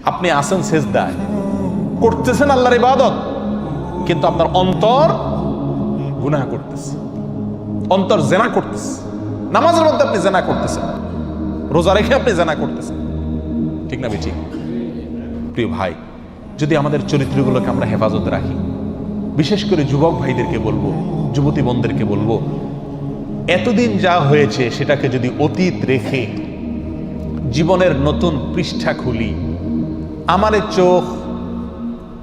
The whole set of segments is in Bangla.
আপনি আসেন সেজদায়, করতেছেন আল্লাহর ইবাদত, কিন্তু আপনার অন্তর গুনাহ করতেছে, অন্তর জেনা করতেছে। নামাজের মধ্যে আপনি জেনা করতেছেন, রোজা রেখে আপনি জেনা করতেছেন, ঠিক না বেঠিক? প্রিয় ভাই, যদি আমাদের চরিত্রগুলোকে আমরা হেফাজতে রাখি, বিশেষ করে যুবক ভাইদেরকে বলবো, যুবতী বোনদেরকে বলবো, এতদিন যা হয়েছে সেটাকে যদি অতীত রেখে জীবনের নতুন পৃষ্ঠা খুলি, আমারে চোখ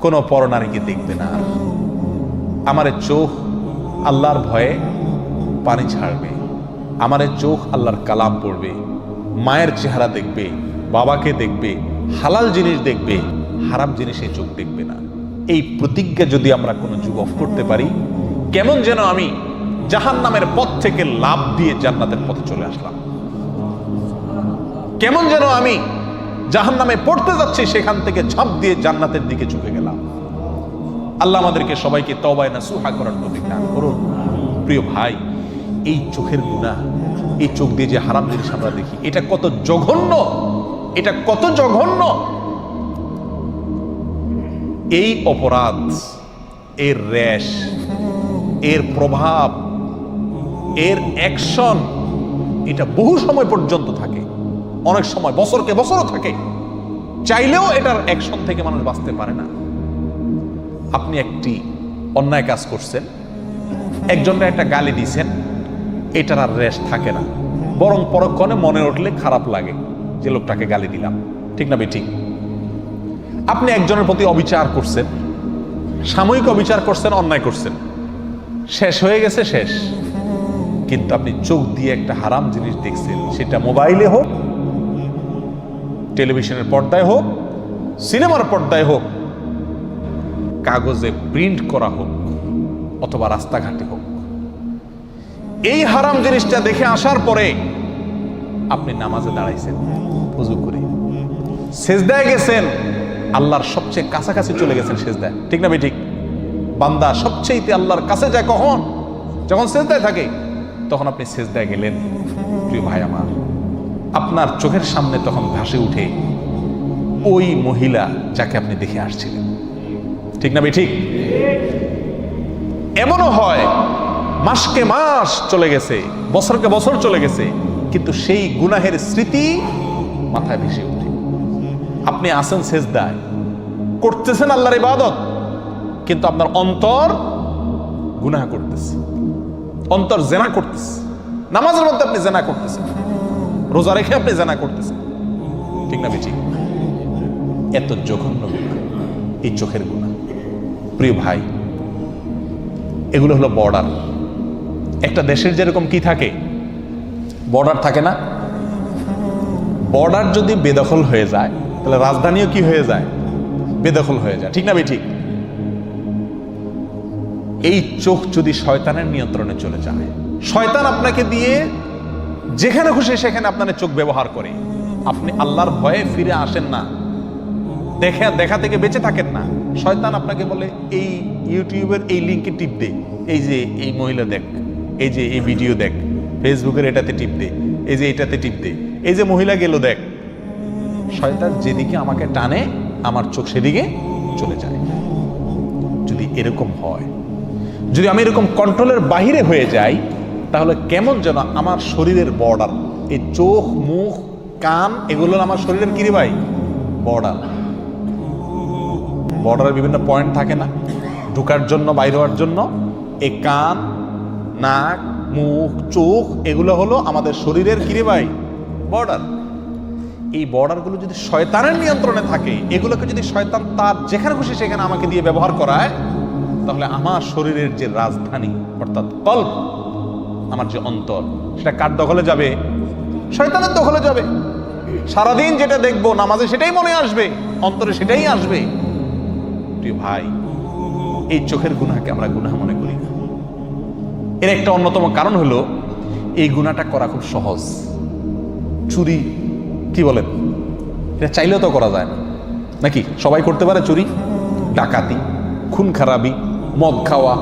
কোনো পরনারীকে দেখবে না, আমারে চোখ আল্লাহর ভয়ে পানি ছাড়বে, আমারে চোখ আল্লাহর কালাম পড়বে, মায়ের চেহারা দেখবে, বাবাকে দেখবে, হালাল জিনিস দেখবে, হারাম জিনিসে চোখ দেখবে না। এই প্রতিজ্ঞা যদি আমরা কোনো যুবক করতে পারি, কেমন যেন আমি জাহান্নামের পথ থেকে লাভ দিয়ে জান্নাতের পথে চলে আসলাম, কেমন যেন আমি জাহান্নামে পড়তে যাচ্ছি, সেখান থেকে ঝাঁপ দিয়ে জান্নাতের দিকে ঝুঁকে গেলাম। আল্লাহ আমাদেরকে সবাইকে তওবায়ে নাসুহা করার তৌফিক দান করুন। প্রিয় ভাই, এই চোখের গুনাহ, এই চোখ দিয়ে যে হারাম জিনিস আমরা দেখি, এটা কত জঘন্য, এটা কত জঘন্য। এই অপরাধ, এর রেশ, এর প্রভাব, এর অ্যাকশন, এটা বহু সময় পর্যন্ত থাকে, অনেক সময় বছরকে বছরও থাকে, চাইলেও এটার অ্যাকশন থেকে মানুষ বাঁচতে পারে না। আপনি একটি অন্যায় কাজ করছেন, একজনকে একটা গালি দিয়েছেন, এটার আর রেশ থাকে না, বরং পরক্ষণে মনে উঠলে খারাপ লাগে যে লোকটাকে গালি দিলাম, ঠিক না বেঠিক? আপনি একজনের প্রতি অবিচার করছেন, সাময়িক অবিচার করছেন, অন্যায় করছেন, শেষ হয়ে গেছে, শেষ। কিন্তু আপনি চোখ দিয়ে একটা হারাম জিনিস দেখছেন, সেটা মোবাইলে হোক, টেলিভিশনের পর্দায় হোক, সিনেমার পর্দায় হোক, কাগজে প্রিন্ট করা হোক, অথবা রাস্তাঘাটে হোক, এই হারাম জিনিসটা দেখে আসার পরে আপনি নামাজে দাঁড়াইছেন, ওযু করে সেজদায় গেছেন, আল্লাহর সবচেয়ে কাছাকাছি চলে গেছেন সেজদায়, ঠিক না বেঠিক? বান্দা সবচেয়ে আল্লাহর কাছে যায় কখন? যখন সেজদায় থাকে, তখন আপনি সেজদায় গেলেন। প্রিয় ভাই আমার, আপনার চোখের সামনে তখন ভাসে উঠে ওই মহিলা যাকে আপনি দেখে আসছিলেন, ঠিক না বেঠিক? এমনও হয় মাসকে মাস চলে গেছে, বছরকে বছর চলে গেছে, কিন্তু সেই গুনাহের স্মৃতি মাথায় ভেসে ওঠে। আপনি আসেন সেজদায়, করতেছেন আল্লাহর ইবাদত, কিন্তু আপনার অন্তর গুনাহ করতেছে, অন্তর জেনা করতেছে। নামাজের মধ্যে আপনি জেনা করতেছেন, রোজা রেখে আপনি জেনা করতেছেন, ঠিক না বেঠিক? এত জঘন্য গুনাহ এই চোখের গুনাহ। প্রিয় ভাই, এগুলো হলো বর্ডার। একটা দেশের যেরকম কি থাকে, বর্ডার থাকে না? বর্ডার যদি বেদখল হয়ে যায়, তাহলে রাজধানীও কি হয়ে যায়? বেদখল হয়ে যায়, ঠিক না বেঠিক? এই চোখ যদি শয়তানের নিয়ন্ত্রণে চলে যায়, শয়তান আপনাকে দিয়ে যেখানে খুশি সেখানে আপনার চোখ ব্যবহার করে, আপনি আল্লাহর ভয়ে ফিরে আসেন না, দেখা থেকে বেঁচে থাকেন না। শয়তান আপনাকে বলে এই ইউটিউবের এই লিঙ্কে টিপ দে, এই যে এই মহিলা দেখ, এই যে এই ভিডিও দেখ, ফেসবুকের এটাতে টিপ দে, এই যে এটাতে টিপ দে, এই যে মহিলা গেল দেখ। শয়তান যেদিকে আমাকে টানে, আমার চোখ সেদিকে চলে যায়। যদি এরকম হয়, যদি আমি এরকম কন্ট্রোলের বাহিরে হয়ে যাই, তাহলে কেমন যেন আমার শরীরের বর্ডার, এই চোখ, মুখ, কান, এগুলো আমার শরীরের কি রে ভাই? বর্ডার। বর্ডারের বিভিন্ন পয়েন্ট থাকে না, ঢুকার জন্য, বাইরে হওয়ার জন্য। এই কান, নাক, মুখ, চোখ, এগুলো হলো আমাদের শরীরের কি রে ভাই? বর্ডার। এই বর্ডারগুলো যদি শয়তানের নিয়ন্ত্রণে থাকে, এগুলোকে যদি শয়তান তার যেখানে খুশি সেখানে আমাকে দিয়ে ব্যবহার করায়, তাহলে আমার শরীরের যে রাজধানী অর্থাৎ কল্ব, আমার যে অন্তর, সেটা কার দখলে যাবে? শয়তানের দখলে যাবে। সারাদিন যেটা দেখবো নামাজে সেটাই মনে আসবে, অন্তরে সেটাই আসবে। প্রিয় ভাই, এই চোখের গুনাহকে আমরা গুনাহ মনে করি না। এর একটা অন্যতম কারণ হলো এই গুনাহটা করা খুব সহজ। চুরি, কি বলেন, এটা চাইলেও তো করা যায় না, নাকি? সবাই করতে পারে চুরি, ডাকাতি, খুন খারাপি, মদ খাওয়া,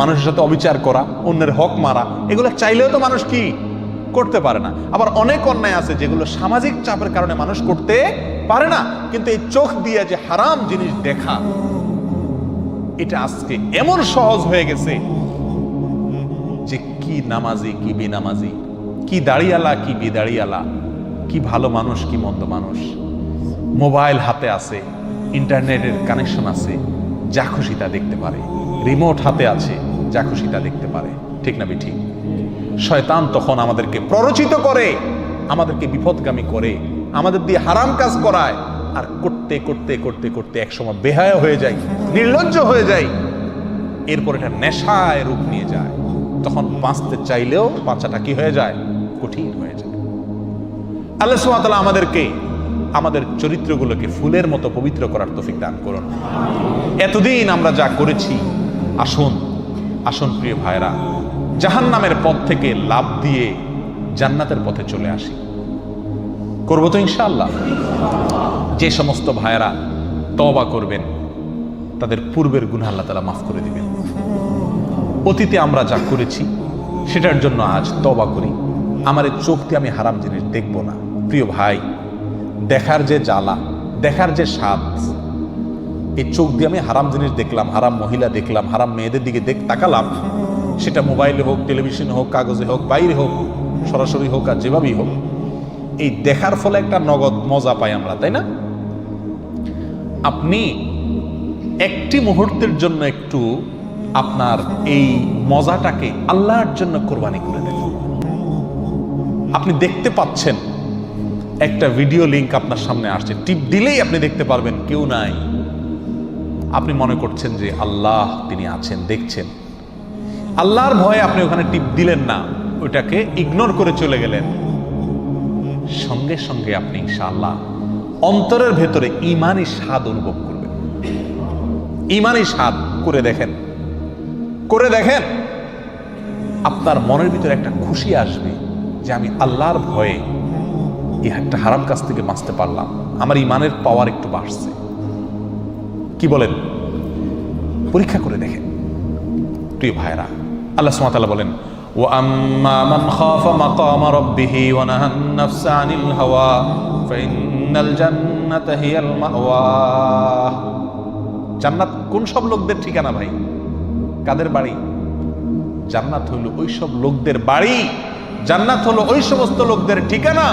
মানুষের সাথে অবিচার করা, অন্যের হক মারা, এগুলো চাইলেও তো মানুষ কি করতে পারে না। আবার অনেক অন্যায় আছে যেগুলো সামাজিক চাপের কারণে মানুষ করতে পারে না, কিন্তু এই চোখ দিয়ে যে হারাম জিনিস দেখা, এটা আজকে এমন সহজ হয়ে গেছে যে কি নামাজি কি বেনামাজি, কি দাড়িয়ালা কি বেদাড়িয়ালা, কি ভালো মানুষ কি মন্দ মানুষ, মোবাইল হাতে আছে, ইন্টারনেটের কানেকশন আছে, যা খুশি তা দেখতে পারে, রিমোট হাতে আছে, যা খুশি তা দেখতে পারে। ঠিক না ঠিক? শয়তান তখন আমাদেরকে প্ররোচিত করে, আমাদেরকে বিপদগামী করে, আমাদের দিয়ে হারাম কাজ করায়, আর করতে করতে করতে করতে একসময় বেহায়া হয়ে যায়, নির্লজ্জ হয়ে যায়, এরপর এটা নেশায় রূপ নিয়ে যায়। তখন বাঁচতে চাইলেও বাঁচাটা কি হয়ে যায়? কঠিন হয়ে যায়। আল্লাহ সুবহানাহু ওয়া তাআলা আমাদেরকে আমাদের চরিত্রগুলোকে ফুলের মতো পবিত্র করার তৌফিক দান করুন। এতদিন আমরা যা করেছি, আসুন আসুন প্রিয় ভাইরা, জাহান্নামের পথ থেকে লাফ দিয়ে জান্নাতের পথে চলে আসি। করবো তো ইনশাআল্লাহ। যে সমস্ত ভাইরা তওবা করবেন, তাদের পূর্বের গুনাহ আল্লাহ তাআলা মাফ করে দিবেন। অতীতে আমরা যা করেছি সেটার জন্য আজ তওবা করি। আমার এই চোখ দিয়ে আমি হারাম জিনিস দেখব না। প্রিয় ভাই, দেখার যে জ্বালা, দেখার যে স্বাদ, এই চোখ দিয়ে আমি হারাম জিনিস দেখলাম, হারাম মহিলা দেখলাম, হারাম মেয়েদের দিকে তাকালাম, সেটা মোবাইলে হোক, টেলিভিশনে হোক, কাগজে হোক, বাইরে হোক, সরাসরি হোক, আর যেভাবেই হোক, এই দেখার ফলে একটা নগদ মজা পাই আমরা, তাই না? আপনি একটি মুহূর্তের জন্য একটু আপনার এই মজাটাকে আল্লাহর জন্য কোরবানি করে দেন। আপনি দেখতে পাচ্ছেন একটা ভিডিও লিংক আপনার সামনে আসছে, টিপ দিলেই আপনি দেখতে পারবেন কেউ নাই। আপনি মনে করছেন যে আল্লাহ তিনি আছেন, দেখছেন। আল্লাহর ভয়ে আপনি ওখানে টিপ দিলেন না, ওইটাকে ইগনোর করে চলে গেলেন। সঙ্গে সঙ্গে আপনি ইনশাআল্লাহ অন্তরের ভেতরে ঈমানি স্বাদ অনুভব করবেন। ঈমানি স্বাদ করে দেখেন, করে দেখেন, আপনার মনের ভিতরে একটা খুশি আসবে যে আমি আল্লাহর ভয়ে এই একটা হারাম কাজ থেকে বাঁচতে পারলাম, আমার ঈমানের পাওয়ার একটু বাড়ছে। কি বলেন? পরীক্ষা করে দেখেন প্রিয় ভাইরা। আল্লাহ সুবহানাহু ওয়া তাআলা বলেন, ওয়া আম্মা মান খাফা মাকামা রাব্বিহি ওয়া নাহান নাফসা আনিল হাওয়া ফাইন্নাল জান্নাতা হিয়াল মাওয়া। জান্নাত কোন সব লোকদের ঠিকানা ভাই? কাদের বাড়ি? জান্নাত হলো ওই সব লোকদের বাড়ি, জান্নাত হলো ওই সমস্ত লোকদের ঠিকানা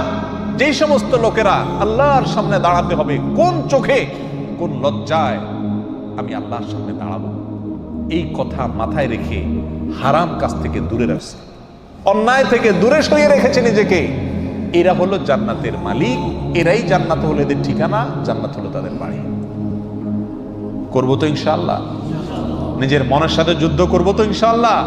যেই সমস্ত লোকেরা আল্লাহর সামনে দাঁড়াতে হবে। কোন চোখে, কোন লজ্জায় আমি আল্লাহর সামনে দাঁড়াবো, এই কথা মাথায় রেখে হারাম কাজ থেকে দূরে রাখছে, অন্যায় থেকে দূরে সরিয়ে রেখেছে নিজেকে। এরা হলো জান্নাতের মালিক, এরাই জান্নাত হলো এদের ঠিকানা, জান্নাত হলো তাদের বাড়ি। করবো তো ইনশাআল্লাহ? নিজের মনের সাথে যুদ্ধ করবো তো ইনশাআল্লাহ?